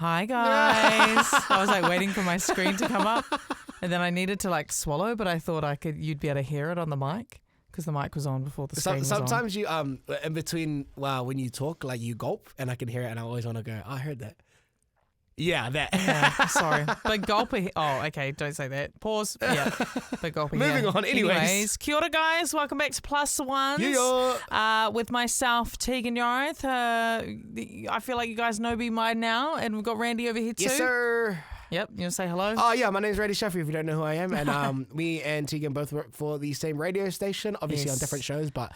Hi guys. I was like waiting for my screen to come up, and then I needed to like swallow, but I thought you'd be able to hear it on the mic because the mic was on before the screen was on. Sometimes you in between when you talk, like you gulp, and I can hear it, and I always want to go, I heard that. Yeah, that. Yeah, sorry. But gulp. Oh, okay. Don't say that. Pause. Yeah. But gulp. Moving on. Anyways. Kia ora, guys. Welcome back to Plus Ones. Yeah. With myself, Tegan Yarth. I feel like you guys know me by now, and we've got Randy over here too. Yes, sir. Yep. You want to say hello? Oh, yeah. My name's Randy Sheffield, if you don't know who I am. And me and Tegan both work for the same radio station, obviously on different shows, but,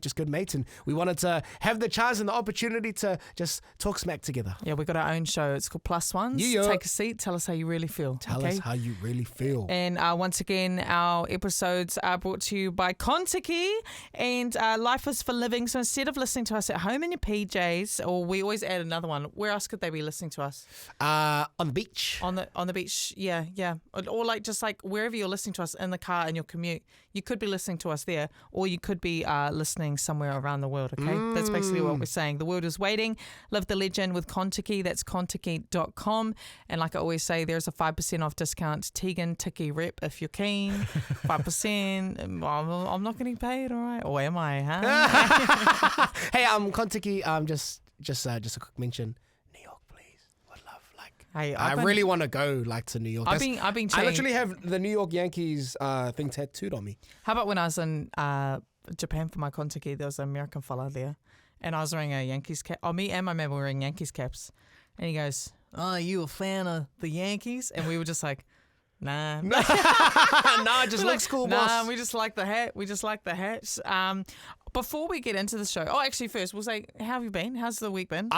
just good mates. And we wanted to have the chance and the opportunity to just talk smack together. Yeah, we've got our own show. It's called Plus Ones. Yeah. Take a seat. Tell us how you really feel. Tell us how you really feel. And once again, our episodes are brought to you by Kontiki and Life is for Living. So instead of listening to us at home in your PJs, or we always add another one, where else could they be listening to us? On the beach. On the beach, yeah. Or like just like wherever you're listening to us in the car in your commute, you could be listening to us there, or you could be listening somewhere around the world, okay? That's basically what we're saying. The world is waiting. Live the legend with Kontiki. That's kontiki.com. And like I always say, there's a 5% off discount. Tegan Tiki Rep if you're keen. 5%. I'm not getting paid, all right? Or am I, huh? Hey, Kontiki, just a quick mention. Hey, I really want to go to New York. I've been I literally have the New York Yankees thing tattooed on me. How about when I was in Japan for my Kontiki, there was an American fella there, and I was wearing a Yankees cap. Oh, me and my man were wearing Yankees caps, and he goes, "Oh, you a fan of the Yankees?" And we were just like, "Nah, nah, it just looks cool, boss." Nah, we just like the hat. We just like the hats. Before we get into the show, actually, first we'll say, how have you been? How's the week been?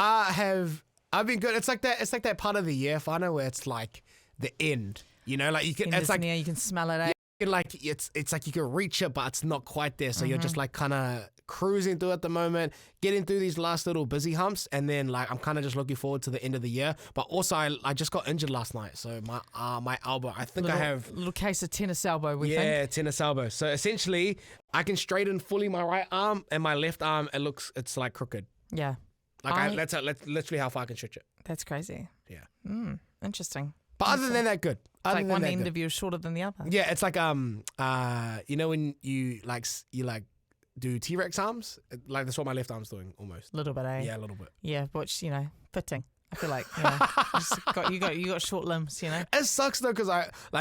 I've been good. It's like that part of the year, Whānau, where it's like the end. You know, like you can. It's like near, you can smell it. It's like you can reach it, but it's not quite there. So you're just like kind of cruising through at the moment, getting through these last little busy humps, and then like I'm kind of just looking forward to the end of the year. But also, I just got injured last night, so my elbow. I think I have a little case of tennis elbow. Yeah, tennis elbow. So essentially, I can straighten fully my right arm, and my left arm it's like crooked. Yeah. Like that's literally how far I can stretch it. That's crazy. Yeah. Interesting. But other than that, good. Like one end of you is shorter than the other. Yeah, it's like when you do T-Rex arms, like that's what my left arm's doing almost. A little bit, eh? Yeah, a little bit. Yeah, which fitting. I feel like you got short limbs, It sucks though, because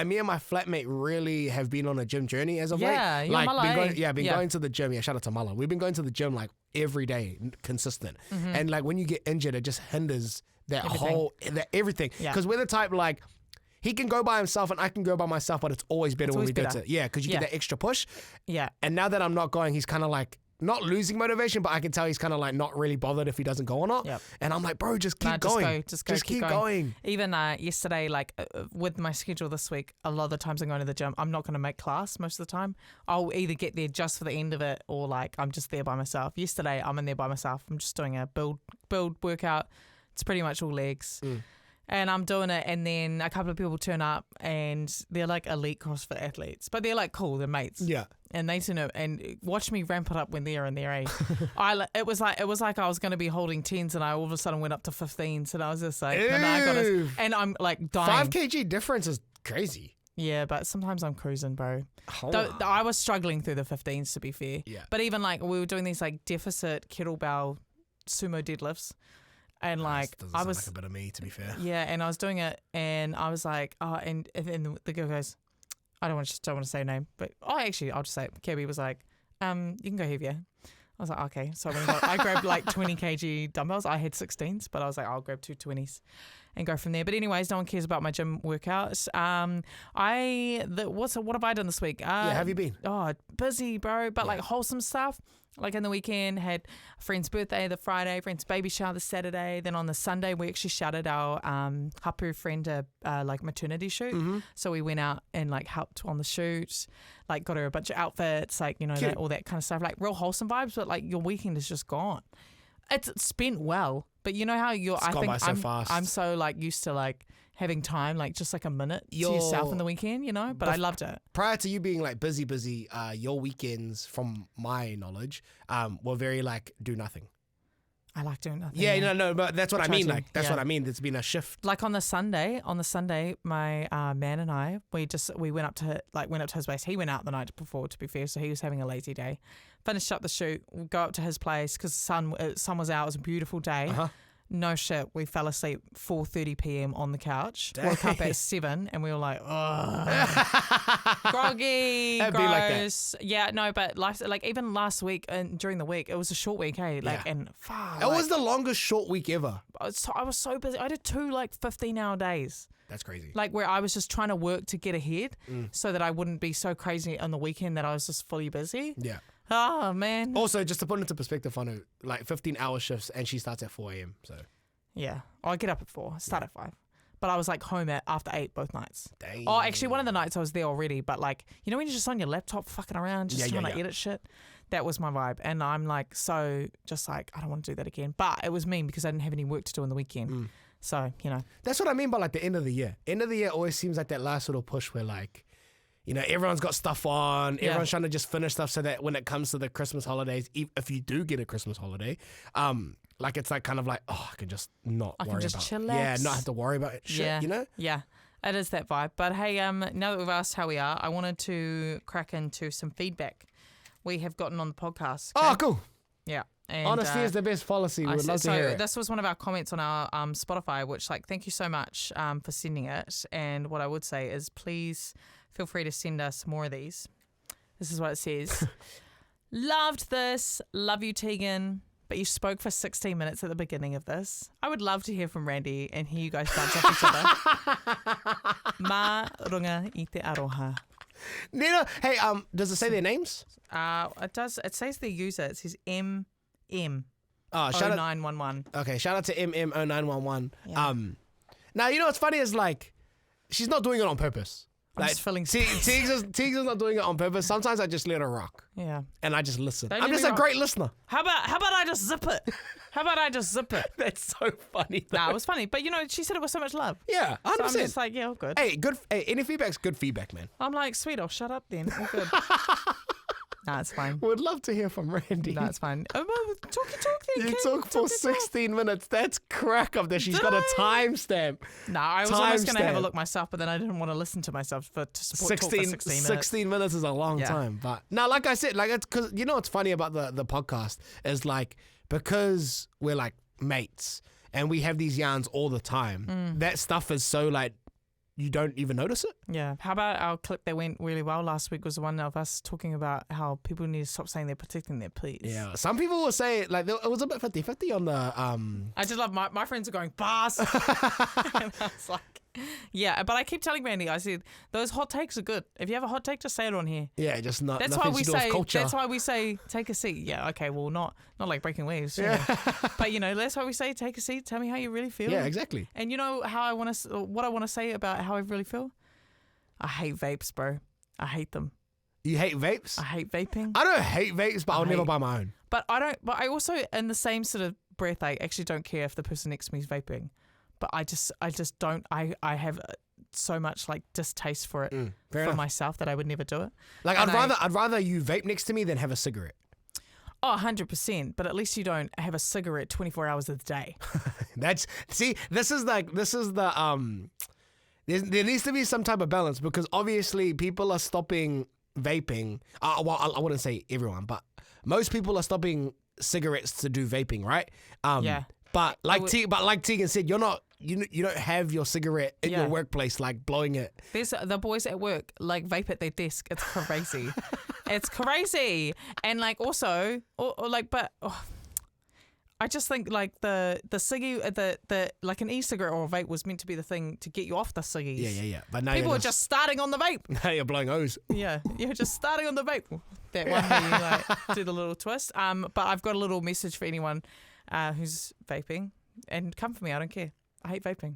me and my flatmate really have been on a gym journey as of late. Yeah, you're going to the gym. Yeah, shout out to Mala. We've been going to the gym like every day, consistent. And like when you get injured, it just hinders that everything. Because we're the type like he can go by himself and I can go by myself, but it's always better when we do it. Yeah, because you get that extra push. Yeah. And now that I'm not going, he's kind of like not losing motivation, but I can tell he's kind of like not really bothered if he doesn't go or not. Yep. And I'm like, bro, just keep going. Just keep going. Even yesterday, like with my schedule this week, a lot of the times I'm going to the gym, I'm not going to make class most of the time. I'll either get there just for the end of it or like I'm just there by myself. Yesterday, I'm in there by myself. I'm just doing a build workout. It's pretty much all legs. And I'm doing it, and then a couple of people turn up, and they're like elite CrossFit athletes, but they're like cool, they're mates. Yeah. And they turn up and watch me ramp it up when they're in their age. It was like I was going to be holding 10s, and I all of a sudden went up to 15s, and I was just like, and I'm like dying. 5 kg difference is crazy. Yeah, but sometimes I'm cruising, bro. Oh. I was struggling through the 15s, to be fair. Yeah. But even like we were doing these like deficit kettlebell sumo deadlifts. And like I was like a bit of me, to be fair. Yeah, and I was doing it, and I was like, and the girl goes, I don't want to say her name, but actually I'll just say it. Kirby was like, you can go heavier. I was like, okay. So I grabbed like 20 kg dumbbells. I had 16s, but I was like, I'll grab 2 20s and go from there. But anyways, no one cares about my gym workouts. What have I done this week? Yeah, have you been? Oh, busy, bro. But like wholesome stuff. Like in the weekend, had a friend's birthday the Friday, friend's baby shower the Saturday. Then on the Sunday, we actually shouted our hapu friend a like maternity shoot. So we went out and like helped on the shoot, like got her a bunch of outfits, like all that kind of stuff, like real wholesome vibes. But like your weekend is just gone. It's spent well, but you know how I'm so like used to like having time, like just like a minute to yourself in the weekend, but I loved it. Prior to you being like busy, your weekends, from my knowledge, were very like do nothing. I like doing nothing. Yeah, no, but that's what I mean. Like, that's yeah. what I mean. There's been a shift. Like on the Sunday, my man and I, we went up to his place. He went out the night before, to be fair, so he was having a lazy day. Finished up the shoot, we go up to his place because the sun was out. It was a beautiful day. Uh-huh. No shit, we fell asleep 4:30 p.m. on the couch. Dang. Woke up at 7 and we were like, oh, groggy, It'd gross. be like that. Yeah, no, but even last week and during the week, it was a short week, hey? And it was the longest short week ever. I was so busy. I did 2 15-hour days. That's crazy. Like where I was just trying to work to get ahead so that I wouldn't be so crazy on the weekend that I was just fully busy. Yeah. Oh, man. Also, just to put into perspective, I know, 15-hour shifts and she starts at 4 a.m. So yeah, I get up at 4, start at 5. But I was home after 8 both nights. Dang. Oh, actually, one of the nights I was there already. But when you're just on your laptop fucking around, just trying to edit shit, that was my vibe. And I'm I don't want to do that again. But it was mean because I didn't have any work to do on the weekend. So, That's what I mean by the end of the year. End of the year always seems like that last little push where everyone's got stuff on. Yeah. Everyone's trying to just finish stuff so that when it comes to the Christmas holidays, if you do get a Christmas holiday, it's I can just not worry about it. I can just chillax. Yeah, not have to worry about it. Shit, Yeah, it is that vibe. But hey, now that we've asked how we are, I wanted to crack into some feedback we have gotten on the podcast. Okay? Oh, cool. Yeah. And, honesty is the best policy. We'd love to hear it. This was one of our comments on our Spotify, which thank you so much for sending it. And what I would say is please feel free to send us more of these. This is what it says. Loved this. Love you, Tegan. But you spoke for 16 minutes at the beginning of this. I would love to hear from Randy and hear you guys bounce off each other. Ma runga I te aroha. Nina, hey, does it say their names? It does. It says their user. It says MM. Oh, shout out 0911. Okay, shout out to MM0911. Yeah. Now you know what's funny is she's not doing it on purpose. I'm just filling Tiggs is not doing it on purpose. Sometimes I just let her rock. Yeah. And I just listen. Don't I'm get just me a wrong. great listener. How about I just zip it? That's so funny. Nah, it was funny. But she said it with so much love. Yeah, 100%. So I'm just yeah, all good. Hey, good. Hey, any feedback's good feedback, man. I'm sweet, I'll shut up then. All good. Nah, it's fine. Would love to hear from Randy. Nah, it's fine. Talk then. You talk for 16 minutes. That's crack up there. She's got a timestamp. Nah, I was almost going to have a look myself, but then I didn't want to listen to myself to talk for 16 minutes. 16 minutes is a long time. But now, like I said, it's because what's funny about the podcast is because we're mates and we have these yarns all the time, that stuff is so you don't even notice it. Yeah. How about our clip that went really well last week was the one of us talking about how people need to stop saying they're protecting their peace. Yeah. Some people will say it was a bit 50-50 on the I just love my friends are going bars. And I was yeah, but I keep telling Randy, I said those hot takes are good. If you have a hot take, just say it on here. Yeah, just not. That's why we say. That's why we say take a seat. Yeah, okay. Well, not like breaking waves. Yeah. But that's why we say take a seat. Tell me how you really feel. Yeah, exactly. And how what I want to say about how I really feel. I hate vapes, bro. I hate them. You hate vapes? I hate vaping. I don't hate vapes, but I'll never buy my own. But I also, in the same sort of breath, I actually don't care if the person next to me is vaping. But I just don't. I have so much distaste for it for myself that I would never do it. I'd rather you vape next to me than have a cigarette. Oh, 100%. But at least you don't have a cigarette 24 hours of the day. This is the there needs to be some type of balance because obviously people are stopping vaping. Well, I wouldn't say everyone, but most people are stopping cigarettes to do vaping, right? Yeah. But like Tegan said, you don't have your cigarette in your workplace blowing it. There's the boys at work vape at their desk. It's crazy. It's crazy. And also I just think the ciggy the an e-cigarette or a vape was meant to be the thing to get you off the ciggies. Yeah. But now people are just starting on the vape. Now you're blowing O's. Yeah, you're just starting on the vape. That one where you do the little twist. But I've got a little message for anyone who's vaping, and come for me. I don't care. I hate vaping.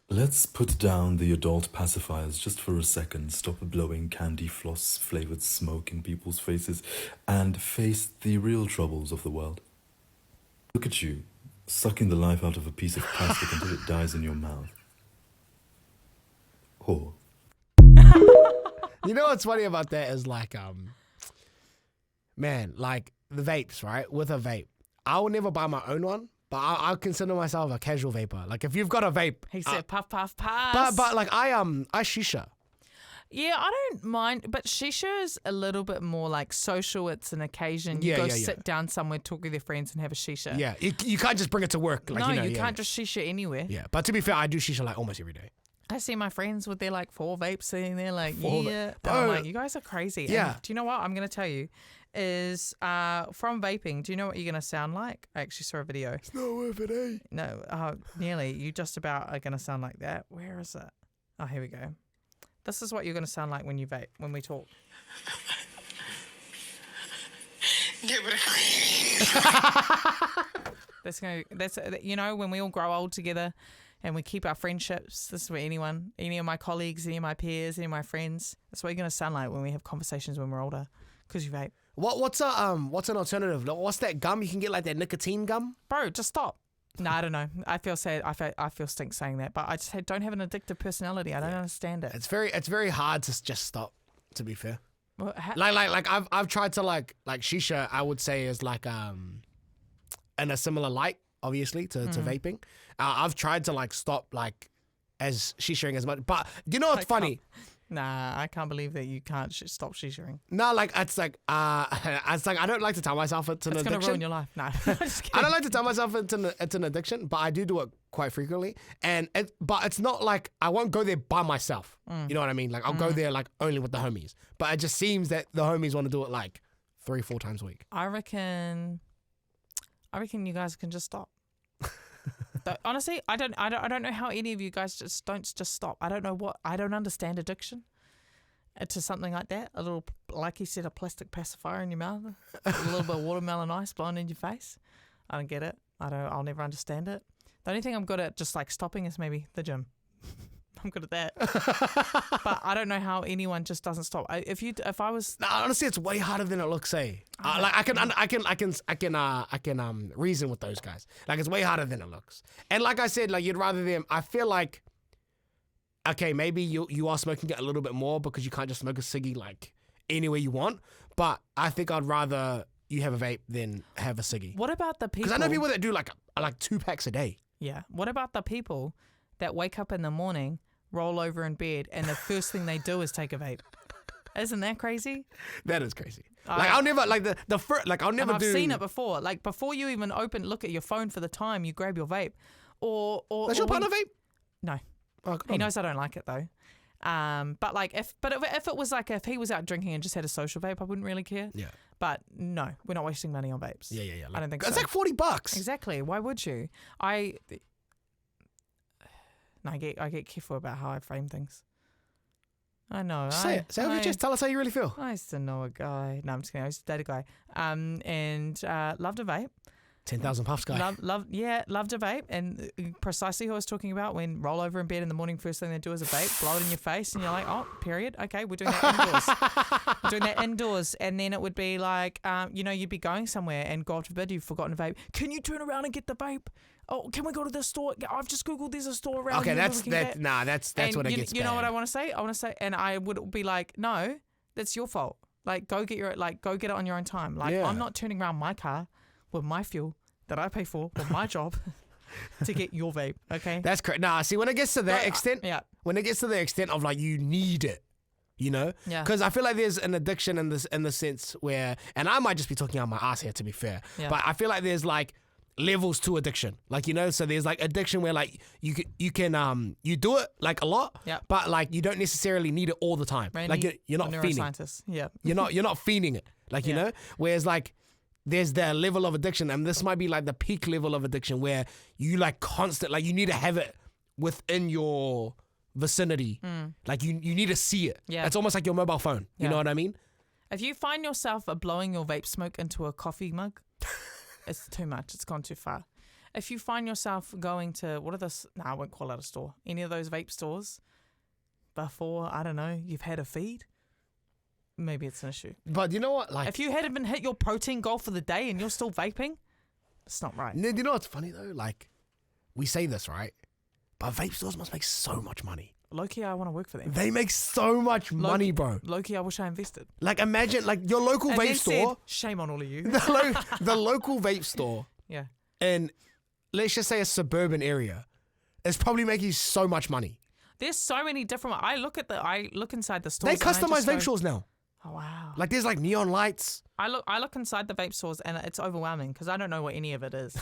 Let's put down the adult pacifiers just for a second, stop blowing candy floss flavored smoke in people's faces, and face the real troubles of the world. Look at you, sucking the life out of a piece of plastic until it dies in your mouth. Whore. You know what's funny about that is man, the vapes, right? With a vape, I will never buy my own one, but I consider myself a casual vapor. Like if you've got a vape, He said puff, puff, pass. but like I shisha. Yeah, I don't mind, but shisha is a little bit more like social. It's an occasion. You go sit down somewhere, talk with your friends, and have a shisha. Yeah, you can't just bring it to work. Like, no, you can't just shisha anywhere. Yeah, but to be fair, I do shisha like almost every day. I see my friends with their like 4 vapes sitting there like, But I'm like, you guys are crazy. Yeah. And do you know what I'm going to tell you is from vaping, do you know what you're going to sound like? I actually saw a video. It's not worth it, eh? No, nearly. You just about are going to sound like that. Where is it? Oh, here we go. This is what you're going to sound like when you vape, when we talk. That's you know, when we all grow old together and we keep our friendships. This is where any of my colleagues, any of my peers, any of my friends. That's what you're going to sound like when we have conversations when we're older, because you vape. What's an alternative? What's that gum you can get, like that nicotine gum? Bro, just stop. No, I don't know. I feel sad. I feel stink saying that, but I just don't have an addictive personality. I don't understand it. It's very hard to just stop. To be fair, Well, like I've tried to like shisha. I would say is like in a similar light, obviously to vaping. I've tried to like stop like as shishaing as much, but you know what's funny? Nah, I can't believe that you can't stop shishaing. No, like it's like I don't like to tell myself it's an addiction. It's gonna ruin your life. No, I don't like to tell myself it's an addiction, but I do it quite frequently. But it's not like I won't go there by myself. You know what I mean? Like I'll go there like only with the homies. But it just seems that the homies want to do it like 3-4 times a week. I reckon you guys can just stop. Honestly, I don't know how any of you guys just stop. I don't understand addiction to something like that. A little, like you said, a plastic pacifier in your mouth, a little bit of watermelon ice blowing in your face. I don't get it. I'll never understand it. The only thing I'm good at just like stopping is maybe the gym. I'm good at that. But I don't know how anyone just doesn't stop. If I was, honestly, it's way harder than it looks. Like I can reason with those guys. Like it's way harder than it looks. And like I said, like you'd rather them. I feel like, okay, maybe you are smoking it a little bit more because you can't just smoke a ciggy like anywhere you want. But I think I'd rather you have a vape than have a ciggy. What about the people? Because I know people that do like 2 packs a day. Yeah. What about the people that wake up in the morning, roll over in bed, and the first thing they do is take a vape? Isn't that crazy? That is crazy. I'll never like the first. Like I'll never do. I've seen it before. Like before you even look at your phone for the time, you grab your vape. Or does your partner vape? No. Oh, he knows I don't like it though. But like if it was like if he was out drinking and just had a social vape, I wouldn't really care. Yeah. But no, we're not wasting money on vapes. Yeah. I don't think it's so. It's like $40. Exactly. Why would you? I get careful about how I frame things. I know. Say it with your chest. Tell us how you really feel. I used to know a guy. No, I'm just kidding. I used to date a guy. And loved a vape. 10,000 puffs guy. Loved a vape, and precisely who I was talking about. When roll over in bed in the morning, first thing they do is a vape, blow it in your face, and you're like, oh, period. Okay, we're doing that indoors. And then it would be like, you'd be going somewhere, and God forbid you've forgotten a vape. Can you turn around and get the vape? Oh, can we go to the store? I've just Googled there's a store around here. Okay, that's when it gets bad. You know what I want to say? And I would be like, no, that's your fault. Like, go get it on your own time. Like, I'm not turning around my car with my fuel that I pay for with my job to get your vape. Okay, that's correct. Nah, see, when it gets to that extent, when it gets to the extent of like you need it, you know, because I feel like there's an addiction in the sense where, and I might just be talking out my ass here to be fair, but I feel like there's like levels to addiction, like, you know, so there's like addiction where like you can you do it like a lot, but like you don't necessarily need it all the time. Randy, like you're not fiending. You're not fiending it, like, you know, whereas like there's that level of addiction, and this might be like the peak level of addiction where you like constant, like you need to have it within your vicinity, like you need to see it. It's almost like your mobile phone. You know what I mean? If you find yourself blowing your vape smoke into a coffee mug, it's too much. It's gone too far. If you find yourself going to, I won't call it a store, any of those vape stores before, I don't know, you've had a feed, maybe it's an issue. But you know what? Like, if you hadn't even hit your protein goal for the day and you're still vaping, it's not right. You know what's funny though? Like, we say this, right? But vape stores must make so much money. Low-key, I want to work for them. They make so much money, bro. Low-key, I wish I invested. Like, imagine, like, your local vape store. Shame on all of you. The local vape store. Yeah. In let's just say a suburban area, is probably making so much money. There's so many different. I look inside the stores. They customize vape stores now. Oh wow! Like there's like neon lights. I look inside the vape stores and it's overwhelming because I don't know what any of it is.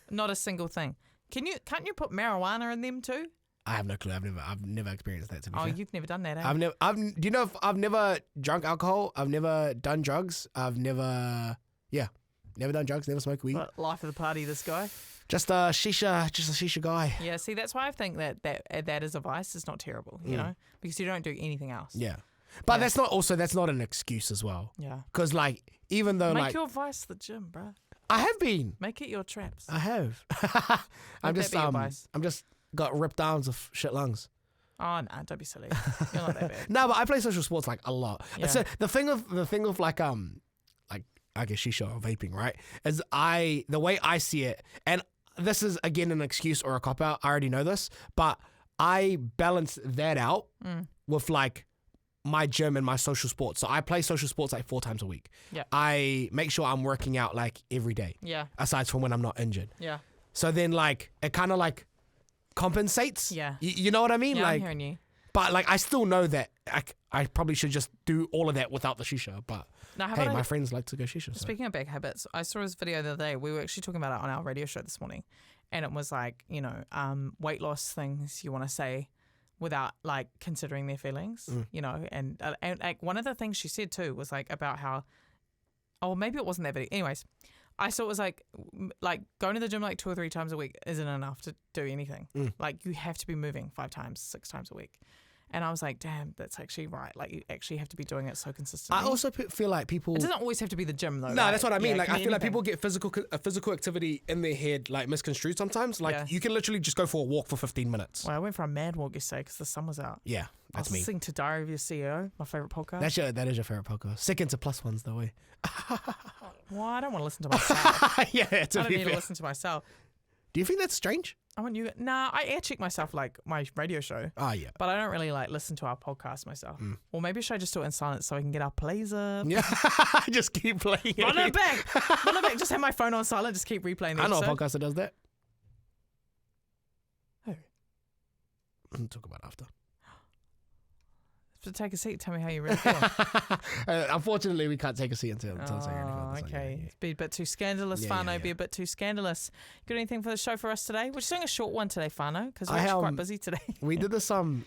Not a single thing. Can't you put marijuana in them too? I have no clue. I've never experienced that. To be fair. You've never done that, eh? Do you know if I've never drunk alcohol? I've never done drugs. Never done drugs. Never smoked weed. What, life of the party, this guy. Just a shisha guy. Yeah, see, that's why I think that is a vice. It's not terrible, you know, because you don't do anything else. Yeah, but that's not an excuse as well. Yeah, because like even though make your vice the gym, bro. I have been. Make it your traps. I have. I'm just got ripped arms of shit lungs. Oh no, don't be silly. You're not that bad. No, but I play social sports like a lot. Yeah. So the thing of like I guess shisha or vaping, right? Is the way I see it, and this is again an excuse or a cop out. I already know this, but I balance that out with like my gym and my social sports. So I play social sports like 4 times a week. Yeah. I make sure I'm working out like every day. Yeah. Aside from when I'm not injured. Yeah. So then like it kind of like compensates. Yeah. You know what I mean? Yeah, like, I'm hearing you. But like I still know that I probably should just do all of that without the shisha. But now, hey, my friends like to go shisha. Speaking of bad habits, I saw this video the other day. We were actually talking about it on our radio show this morning. And it was like, you know, weight loss things you want to say without like considering their feelings, you know. And like one of the things she said too was like about how, oh, maybe it wasn't that video. Anyways, I saw it was like going to the gym like 2 or 3 times a week isn't enough to do anything. Like you have to be moving 5 times, 6 times a week. And I was like, damn, that's actually right. Like, you actually have to be doing it so consistently. I also feel like people... It doesn't always have to be the gym, though. No, right? that's what I mean. Yeah, like, I feel like people get physical activity in their head, like, misconstrued sometimes. Like, you can literally just go for a walk for 15 minutes. Well, I went for a mad walk yesterday because the sun was out. Yeah, that's me. Listening to Diary of Your CEO, my favourite podcast. That is your favourite podcast. Second to Plus Ones, though, eh? Well, I don't want to listen to myself. Yeah, to I don't be need fair. to listen to myself. Do you think that's strange? I want you... Nah, I air check myself like my radio show. Oh, yeah. But I don't really like listen to our podcast myself. Or maybe should I just do it in silence so I can get our plays up? Yeah, just keep playing it. Run it back. Run it back. Just have my phone on silent. Just keep replaying the I know episode. a podcast that does that. Who? We'll talk about it after. So take a seat. Tell me how you really feel. Unfortunately, we can't take a seat until saying anything. Okay. It's be a bit too scandalous, Fano. Be a bit too scandalous. Got anything for the show for us today? We're just doing a short one today, Fano, because we're actually quite busy today. We did this on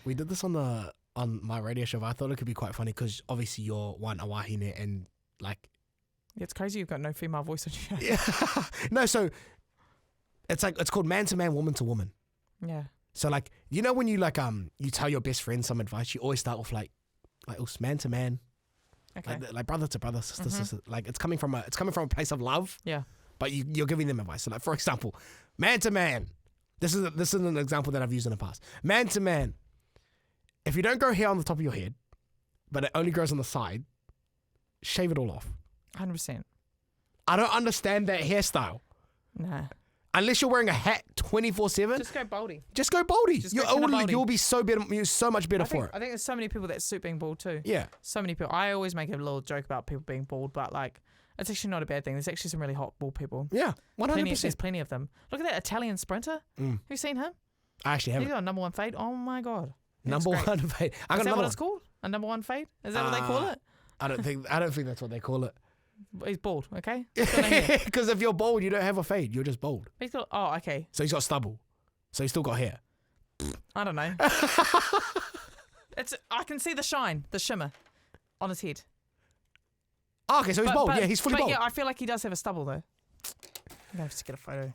my radio show. But I thought it could be quite funny because obviously you're one a wahine and like. Yeah, it's crazy you've got no female voice on you. Yeah. No, so it's called man to man, woman to woman. Yeah. So like, you know when you like you tell your best friend some advice, you always start with like man to man, okay, like brother to brother, sister to sister. Like it's coming from a place of love. Yeah. But you're giving them advice. So like for example, man to man. This is an example that I've used in the past. Man to man. If you don't grow hair on the top of your head, but it only grows on the side, shave it all off. 100%. I don't understand that hairstyle. Nah. Unless you're wearing a hat 24/7. Just go baldy. Just go baldy. Just go baldy. You'll be so better. You're so much better for it. I think there's so many people that suit being bald too. Yeah. So many people. I always make a little joke about people being bald, but like, it's actually not a bad thing. There's actually some really hot bald people. Yeah. 100%. There's plenty of them. Look at that Italian sprinter. Have you seen him? I actually haven't. He's got a number 1 fade. Oh my God. Number 1 fade. Is that what it's called? A number 1 fade? Is that what they call it? I don't think that's what they call it. He's bald, okay? Because if you're bald, you don't have a fade. You're just bald. He's got... Oh, okay. So he's got stubble. So he's still got hair. I don't know. I can see the shine, the shimmer on his head. Oh, okay, so he's bald. Yeah, he's fully bald. Yeah, I feel like he does have a stubble though. I'm going to have to get a photo.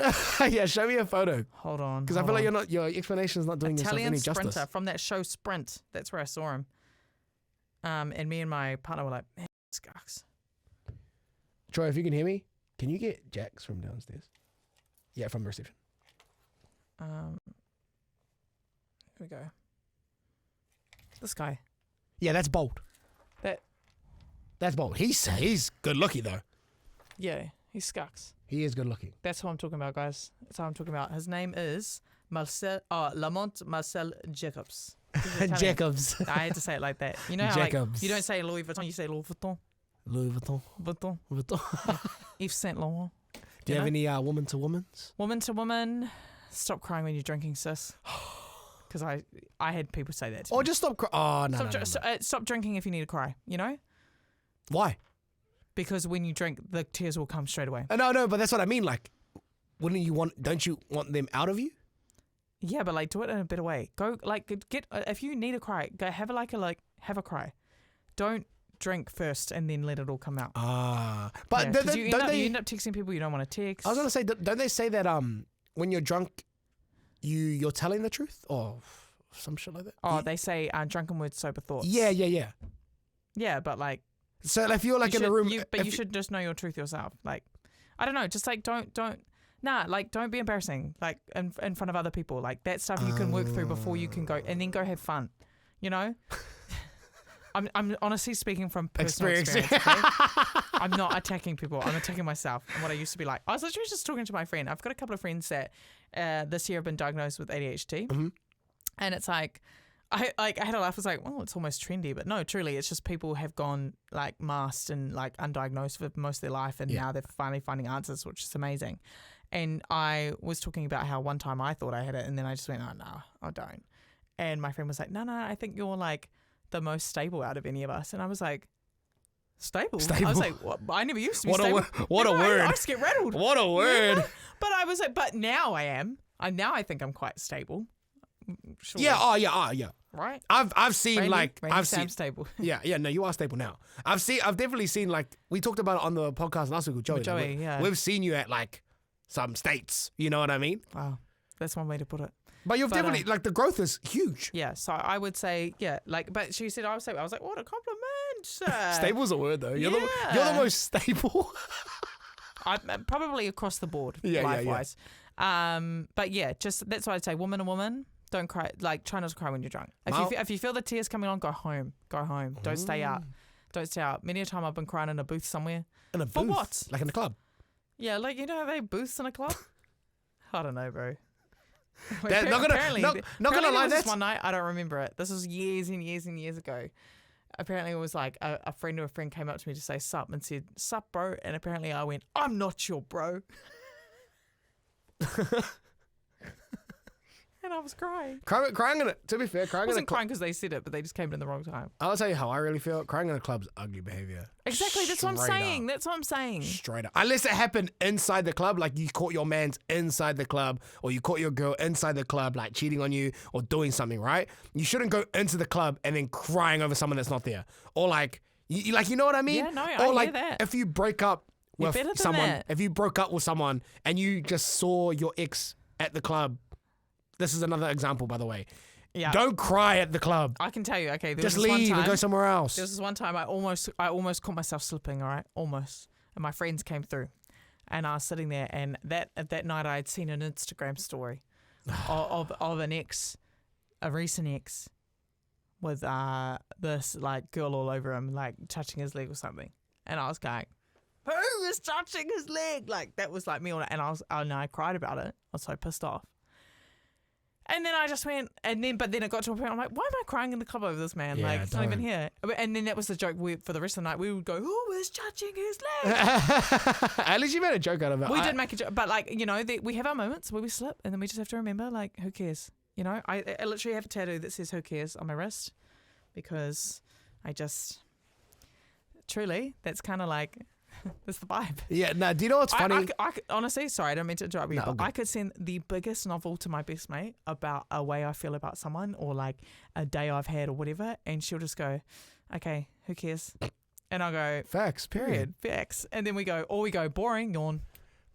Yeah, show me a photo. Hold on. Because I feel like your explanation is not doing yourself any justice. Italian sprinter from that show Sprint. That's where I saw him. And me and my partner were like, man, skunks. Troy, if you can hear me, can you get Jax from downstairs? Yeah, from the reception. Here we go. This guy. Yeah, that's bold. That's bold. He's good looking though. Yeah, he's skunks. He is good looking. That's who I'm talking about, guys. That's who I'm talking about. His name is Lamont Marcel Jacobs. Jacobs. I had to say it like that. You know how like, you don't say Louis Vuitton, you say Louis Vuitton. Louis Vuitton. Vuitton. Vuitton. Yves Saint Laurent. Do you have any woman to womans? Woman to woman, stop crying when you're drinking, sis. Because I had people say that to me. Or just stop crying. Oh, no, Stop drinking if you need to cry, you know? Why? Because when you drink, the tears will come straight away. No, but that's what I mean. Like, don't you want them out of you? Yeah, but like do it in a better way. Go like get if you need to cry, go have a cry. Don't drink first and then let it all come out. But yeah, you end up texting people you don't want to text. I was gonna say, don't they say that when you're drunk, you're telling the truth or some shit like that? Oh, they say drunken words, sober thoughts. Yeah. Yeah, but like. So if you're like in a room, you should just know your truth yourself. Like, I don't know, just like don't be embarrassing. Like in front of other people. Like that stuff you can work through before you can go and then go have fun. You know. I'm honestly speaking from personal experience. Okay? I'm not attacking people. I'm attacking myself and what I used to be like. I was literally just talking to my friend. I've got a couple of friends that this year have been diagnosed with ADHD, and it's like. I had a laugh. I was like, well, it's almost trendy, but no, truly, it's just people have gone like masked and like undiagnosed for most of their life, and now they're finally finding answers, which is amazing. And I was talking about how one time I thought I had it, and then I just went, oh no, I don't. And my friend was like, no, I think you're like the most stable out of any of us. And I was like, stable? I was like, what? I never used to be stable. What a word! I just get rattled. What a word! Yeah. But I was like, but now I am. Now I think I'm quite stable. Sure. Yeah. Right. I've seen Randy, like Randy I've seen stable. Yeah. No, you are stable now. I've definitely seen like we talked about it on the podcast last week with Joey. Yeah. We've seen you at like some states. You know what I mean? Wow, that's one way to put it. But you've definitely like the growth is huge. Yeah. So I would say like. But she said I was like, what a compliment. Stable's a word though. You're the most stable. Probably across the board, life-wise. But yeah, just that's what I'd say. Woman to woman. Don't cry. Like, try not to cry when you're drunk. If you feel the tears coming on, go home. Go home. Don't stay out. Don't stay out. Many a time I've been crying in a booth somewhere. In a booth? For what? Like in a club? Yeah, like, you know, they have booths in a club? I don't know, bro. Not gonna lie, that's one night. I don't remember it. This was years and years and years ago. Apparently it was like a friend of a friend came up to me to say sup and said, sup, bro. And apparently I went, I'm not your bro. And I was crying. Crying in it. To be fair, I wasn't crying because they said it, but they just came in the wrong time. I'll tell you how I really feel. Crying in a club's ugly behavior. Exactly. That's what I'm saying. That's what I'm saying. Straight up. Unless it happened inside the club, like you caught your mans inside the club, or you caught your girl inside the club, like cheating on you or doing something, right? You shouldn't go into the club and then crying over someone that's not there, or like, you know what I mean? Yeah, no, or I like hear that. if you break up with someone, if you broke up with someone and you just saw your ex at the club. This is another example, by the way. Yeah. Don't cry at the club. I can tell you. Okay, just leave and go somewhere else. There was this one time I almost caught myself slipping. All right, almost. And my friends came through, and I was sitting there. And that night I had seen an Instagram story of an ex, a recent ex, with this like girl all over him, like touching his leg or something. And I was going, who is touching his leg? Like that was like me. And I cried about it. I was so pissed off. And then I just went, but then it got to a point, I'm like, why am I crying in the club over this man? Like, it's not even here. And then that was the joke. For the rest of the night, we would go, who is touching his leg? At least you made a joke out of it. We did make a joke. But, like, you know, we have our moments where we slip, and then we just have to remember, like, who cares? You know, I literally have a tattoo that says, who cares, on my wrist. Because truly, that's kind of like... That's the vibe. Yeah, no, do you know what's funny? I honestly, sorry, I don't mean to interrupt you, but I could send the biggest novel to my best mate about a way I feel about someone or like a day I've had or whatever, and she'll just go, okay, who cares? And I'll go, facts, period. Facts. And then we go, boring, yawn.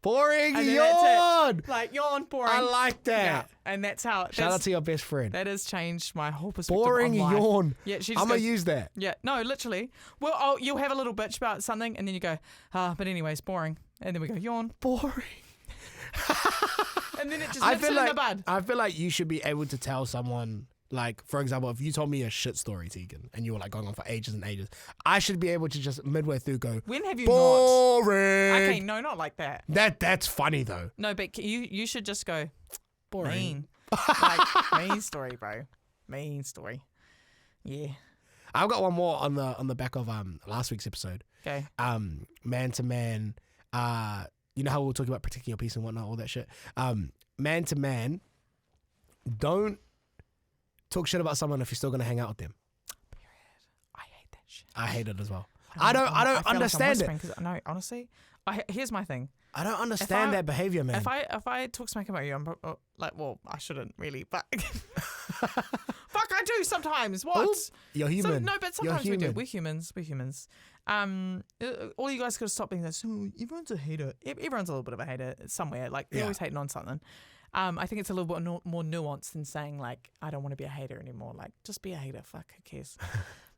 Boring, yawn! Like, yawn, boring. I like that. Yeah. And that's how... Shout out to your best friend. That has changed my whole perspective boring, on life. Yawn. Yeah, I'm going to use that. Yeah, no, literally. Well, you'll have a little bitch about something, and then you go, but anyways, boring. And then we go, yawn. Boring. And then it just nips it in the bud. I feel like you should be able to tell someone... Like, for example, if you told me a shit story, Tegan, and you were like going on for ages and ages, I should be able to just midway through go, when have you boring. Not? Okay, no, not like that. That's funny though. No, but you should just go, boring. Mean. Like, mean story, bro. Mean story. Yeah. I've got one more on the back of last week's episode. Okay. Man to man, you know how we'll talk about protecting your peace and whatnot, all that shit. Man to man, don't talk shit about someone if you're still gonna hang out with them. I hate that shit. I hate it as well. I don't understand it. No, honestly, here's my thing. I don't understand that behavior, man. If I talk smack about you, I'm like, well, I shouldn't really, but fuck, I do sometimes. What? Ooh, you're human. No, but sometimes we do. We're humans. All you guys gotta stop being that. So everyone's a hater. Everyone's a little bit of a hater somewhere. Like they're always hating on something. I think it's a little bit more nuanced than saying like I don't want to be a hater anymore. Like just be a hater. Fuck, who cares?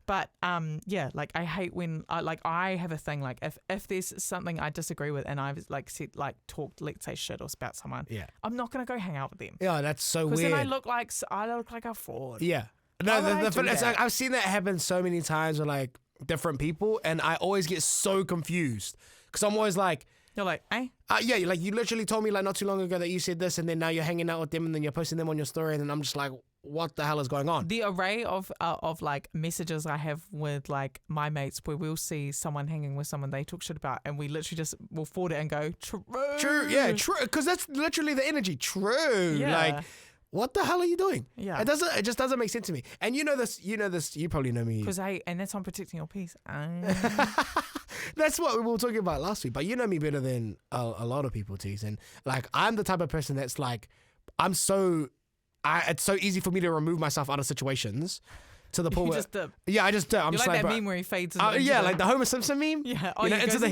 But like I hate when I have a thing like if there's something I disagree with and I've like said like talked, let's say shit or about someone, I'm not gonna go hang out with them. Yeah, that's so weird. Because then I look like a fraud. Yeah, no, it's like I've seen that happen so many times with like different people, and I always get so confused because I'm always like. You're like, eh? Yeah, like you literally told me like not too long ago that you said this, and then now you're hanging out with them, and then you're posting them on your story, and then I'm just like, what the hell is going on? The array of like messages I have with like my mates where we'll see someone hanging with someone they talk shit about, and we literally just will forward it and go, true, yeah, true, because that's literally the energy. True, like. What the hell are you doing? Yeah, it just doesn't make sense to me. And you know this. You probably know me. And that's on protecting your peace. That's what we were talking about last week. But you know me better than a lot of people, Tease. And like, I'm the type of person that's like, it's so easy for me to remove myself out of situations. To the point where, I just do. I'm just like that meme where he fades. Like the Homer Simpson meme. Yeah, into the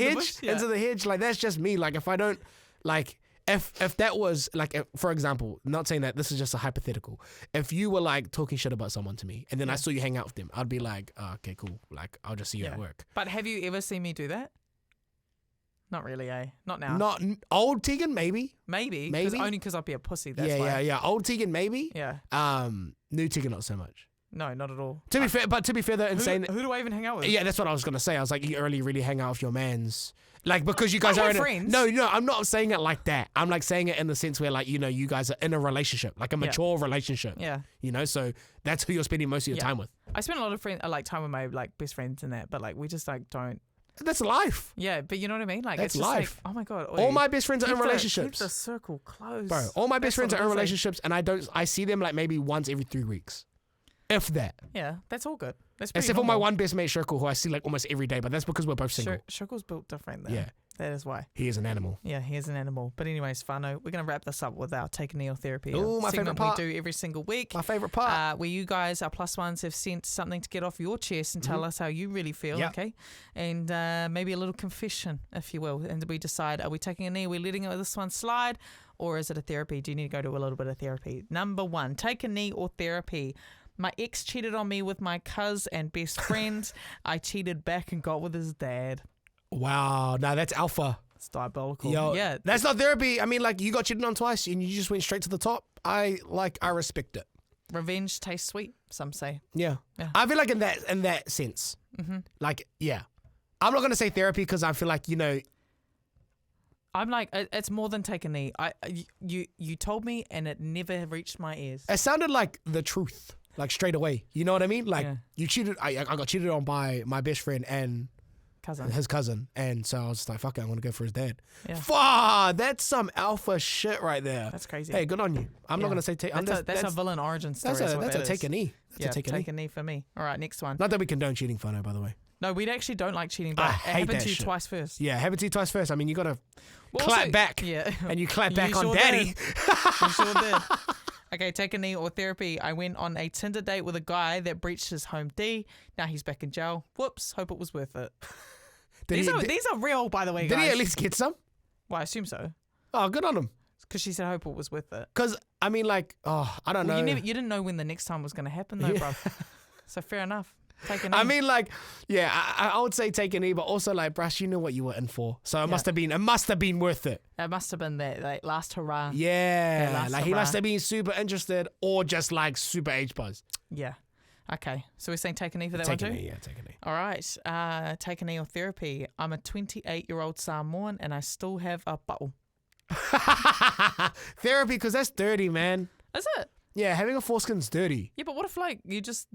hedge. Like that's just me. Like if I don't like. If that was like, for example, not saying that, this is just a hypothetical. If you were like talking shit about someone to me and then I saw you hang out with them, I'd be like, oh, okay, cool. Like I'll just see you at work. But have you ever seen me do that? Not really, eh? Not now. Not old Tegan, maybe. Maybe. Only because I'd be a pussy. That's why. Yeah. Old Tegan, maybe. Yeah. New Tegan, not so much. No, not at all. To be fair, though, who do I even hang out with? Yeah, that's what I was gonna say. I was like, you only really hang out with your mans. Like, because you guys are friends. No, I'm not saying it like that. I'm like saying it in the sense where like, you guys are in a relationship, like a mature relationship. Yeah. So that's who you're spending most of your time with. I spend a lot of time with my like best friends and that, but like we just like don't. That's life. Yeah, but you know what I mean? Like that's it's just life. Like, oh my God. All my best friends are in relationships. Keep the circle close. Bro, all my best friends are in relationships, and I see them like maybe once every 3 weeks. If that. Yeah, that's all good. That's except for my one best mate, Shirkle, who I see like almost every day, but that's because we're both single. Shirkle's built different though. Yeah. That is why. He is an animal. Yeah, he is an animal. But anyways, Whānau, we're going to wrap this up with our Take a Knee or Therapy. Ooh, my favourite part. We do every single week. My favourite part. Where you guys, our plus ones, have sent something to get off your chest and tell us how you really feel, okay? And maybe a little confession, if you will. And we decide, are we taking a knee? Are we letting this one slide? Or is it a therapy? Do you need to go to a little bit of therapy? Number 1, take a knee or therapy. My ex cheated on me with my cuz and best friend. I cheated back and got with his dad. Wow. Now that's alpha. It's diabolical. Yo, yeah. That's not therapy. I mean, like, you got cheated on twice and you just went straight to the top. I respect it. Revenge tastes sweet, some say. Yeah. I feel like in that sense. Mm-hmm. Like, yeah. I'm not going to say therapy because I feel like, I'm like, it's more than take a knee. You told me and it never reached my ears. It sounded like the truth. Like straight away, you know what I mean? Like you cheated. I got cheated on by my best friend and his cousin, and so I was just like, "Fuck it, I'm gonna go for his dad." Yeah. Fuck, that's some alpha shit right there. That's crazy. Hey, good on you. I'm not gonna say take. That's a villain origin story. That's a take a knee. Take a knee for me. All right, next one. Not that we condone cheating, Whānau, by the way. No, we actually don't like cheating, but it happened to you twice first. Yeah, happened to you twice first. I mean, you gotta clap back. Yeah, and you clap back on daddy. You sure did. Okay, take a knee or therapy. I went on a Tinder date with a guy that breached his home D. Now he's back in jail. Whoops. Hope it was worth it. These are real, by the way, guys. Did he at least get some? Well, I assume so. Oh, good on him. Because she said hope it was worth it. Because, I mean, like, I don't know. You didn't know when the next time was going to happen, though, bro. So fair enough. Take a knee. I mean, like, yeah, I would say take a knee, but also, like, brush, you know what you were in for. So it must have been worth it. It must have been that like, last hurrah. Yeah. Like, he must have been super interested or just, like, super H-buzz. Yeah. Okay. So we're saying take a knee for that one too? Take a knee, yeah, take a knee. All right. Take a knee or therapy. I'm a 28-year-old Samoan and I still have a buttle. Therapy, because that's dirty, man. Is it? Yeah, having a foreskin's dirty. Yeah, but what if, like, you just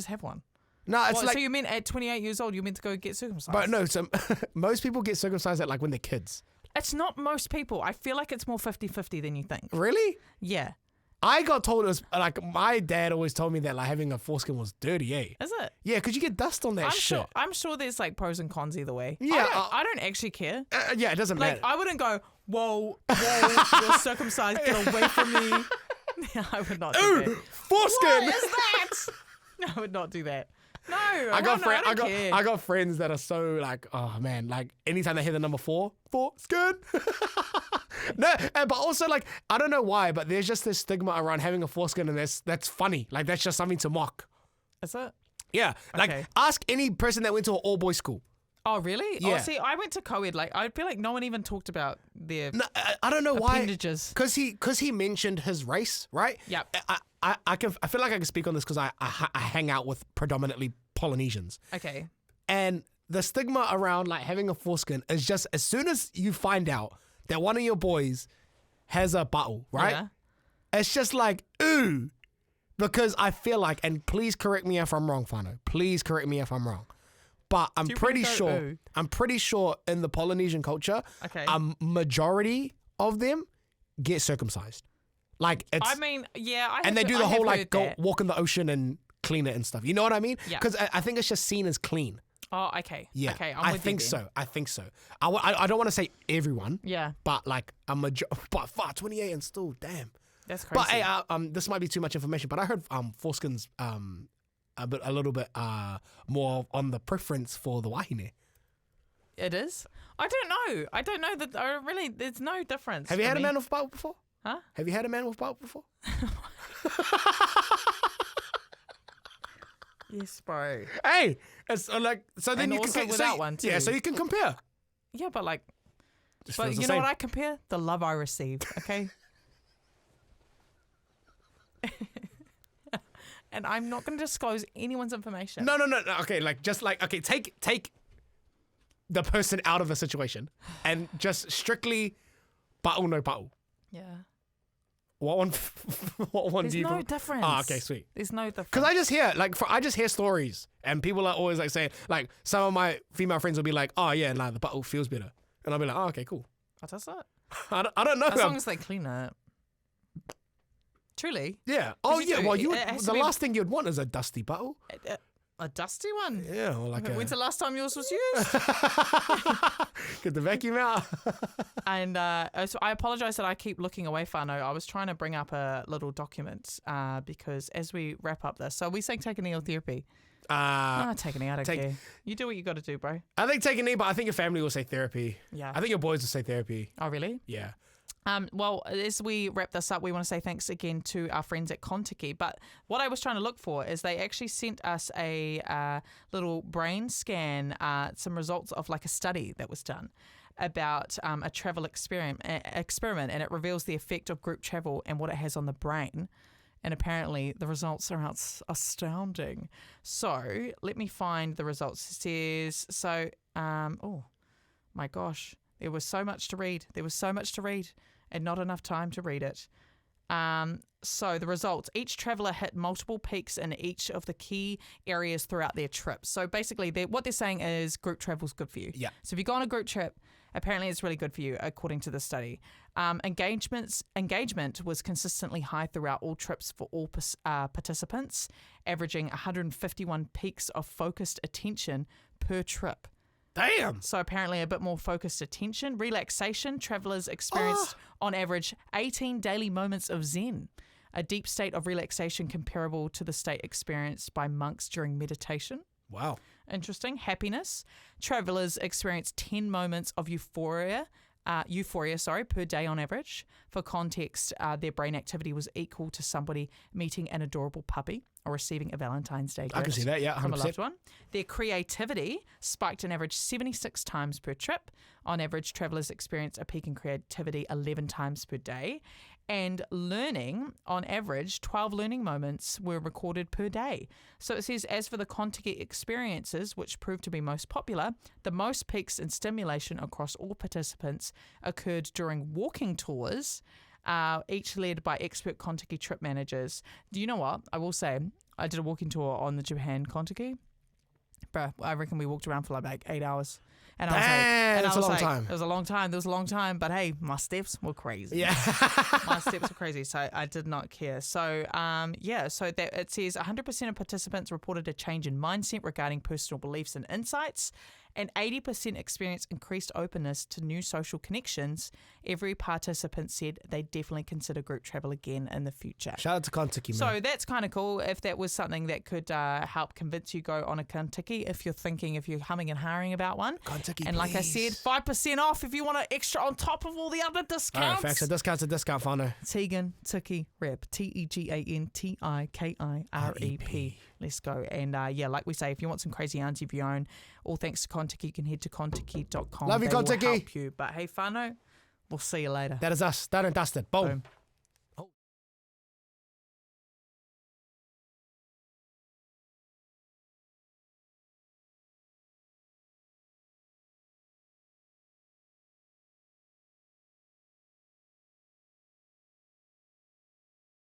have one? No, it's like... So you meant at 28 years old, you meant to go get circumcised? But no, so most people get circumcised at, like, when they're kids. It's not most people. I feel like it's more 50-50 than you think. Really? Yeah. I got told it was like my dad always told me that like having a foreskin was dirty, eh? Is it? Yeah, because you get dust on that shit. I'm sure there's like pros and cons either way. Yeah, I don't actually care. Yeah, it doesn't Like, matter. I wouldn't go, whoa, you're circumcised, get away from me. I would not do that. Foreskin! What is that? No, I would not do that. No, I got friends that are so like, oh man, like anytime they hear the number 4, foreskin. No, but also like, I don't know why, but there's just this stigma around having a foreskin, and that's funny. Like that's just something to mock. Is it? Yeah, Okay. like ask any person that went to an all-boys school. Oh, really? Yeah. Oh, see, I went to co-ed. Like, I feel like no one even talked about their No, I don't know why. appendages. Because he mentioned his race, right? Yep. I feel like I can speak on this because I hang out with predominantly Polynesians. Okay. And the stigma around like having a foreskin is just as soon as you find out that one of your boys has a buttle, right? Yeah. It's just like, ooh. Because I feel like, and please correct me if I'm wrong, Fano. Please correct me if I'm wrong. But I'm pretty sure in the Polynesian culture, Okay. a majority of them get circumcised. Like it's, I mean, yeah. and they do the I whole have like heard go that. walk in the ocean and clean it and stuff. You know what I mean? Yeah. Because I think it's just seen as clean. Oh, okay. Yeah. Okay, I'm I with think you then. so. I think so. I don't want to say everyone, Yeah, but like a but 28 and still, damn. that's crazy. But hey, this might be too much information, but I heard foreskins a little bit more on the preference for the wahine. It is? I don't know that. Really, there's no difference. Have you for had a me. man with buttle before? Huh? Have you had a man with buttle before? Yes, bro. Hey, it's like so. Then And you also can without one Yeah, too. so you can compare. Yeah, but like, Just but feels the you know same. what I compare? The love I received. Okay. And I'm not going to disclose anyone's information. No. Okay, like just like okay, take the person out of the situation and just strictly buttle no buttle. Yeah. What one? What one There's do you? no difference. Ah, okay, sweet. There's no difference. Because I just hear stories, and people are always like saying, like some of my female friends will be like, oh yeah, nah, the buttle feels better, and I'll be like, oh okay, cool. What does it? I don't know. As long as they clean it. Truly. Yeah. Oh you yeah. do. Well, It has to the be- last thing you'd want is a dusty buttle. A dusty one. Yeah, or like When's the last time yours was used? get the vacuum out. And so I apologize that I keep looking away, Fano. I was trying to bring up a little document because as we wrap up this, so we saying take a knee or therapy? Take a knee, I don't care. You do what you got to do, bro. I think take a knee, but I think your family will say therapy. Yeah. I think your boys will say therapy. Oh, really? Yeah. Well, as we wrap this up, we want to say thanks again to our friends at Kontiki. But what I was trying to look for is they actually sent us a little brain scan, some results of like a study that was done about a travel experiment, and it reveals the effect of group travel and what it has on the brain. And apparently the results are astounding. So let me find the results. It says, oh my gosh, there was so much to read. And not enough time to read it. So the results, each traveller hit multiple peaks in each of the key areas throughout their trip. So basically what they're saying is group travel is good for you. Yeah. So if you go on a group trip, apparently it's really good for you, according to the study. Engagement was consistently high throughout all trips for all participants, averaging 151 peaks of focused attention per trip. Damn. So apparently a bit more focused attention. Relaxation, travellers experienced on average 18 daily moments of zen, a deep state of relaxation comparable to the state experienced by monks during meditation. Wow. Interesting. Happiness. Travellers experienced 10 moments of euphoria per day on average. For context, their brain activity was equal to somebody meeting an adorable puppy or receiving a Valentine's Day gift I can see that, yeah, 100%. from a loved one. Their creativity spiked an average 76 times per trip. On average, travellers experience a peak in creativity 11 times per day. And learning, on average, 12 learning moments were recorded per day. So it says, as for the Kontiki experiences, which proved to be most popular, the most peaks in stimulation across all participants occurred during walking tours, each led by expert Kontiki trip managers. Do you know what? I will say, I did a walking tour on the Japan Kontiki. Bruh, I reckon we walked around for like 8 hours. And I was like, and that's I was a long like, time. It was a long time. There was a long time. But hey, my steps were crazy. Yeah. My steps were crazy. So I did not care. So, so that it says 100% of participants reported a change in mindset regarding personal beliefs and insights, and 80% experienced increased openness to new social connections. Every participant said they definitely consider group travel again in the future. Shout out to Kontiki, man. So that's kind of cool. If that was something that could help convince you go on a Kontiki, if you're humming and hawing about one. Kontiki, and like I said, 5% off if you want an extra on top of all the other discounts. All right, facts. A discount's a discount, whānau. Tegan Tiki Rep. TEGANTIKIREP. Let's go. And like we say, if you want some crazy auntie of your own, all thanks to Kontiki, you can head to kontiki.com. Love you, They will Kontiki. help you. But hey, whānau, we'll see you later. That is us. Done and dusted. Boom. Boom.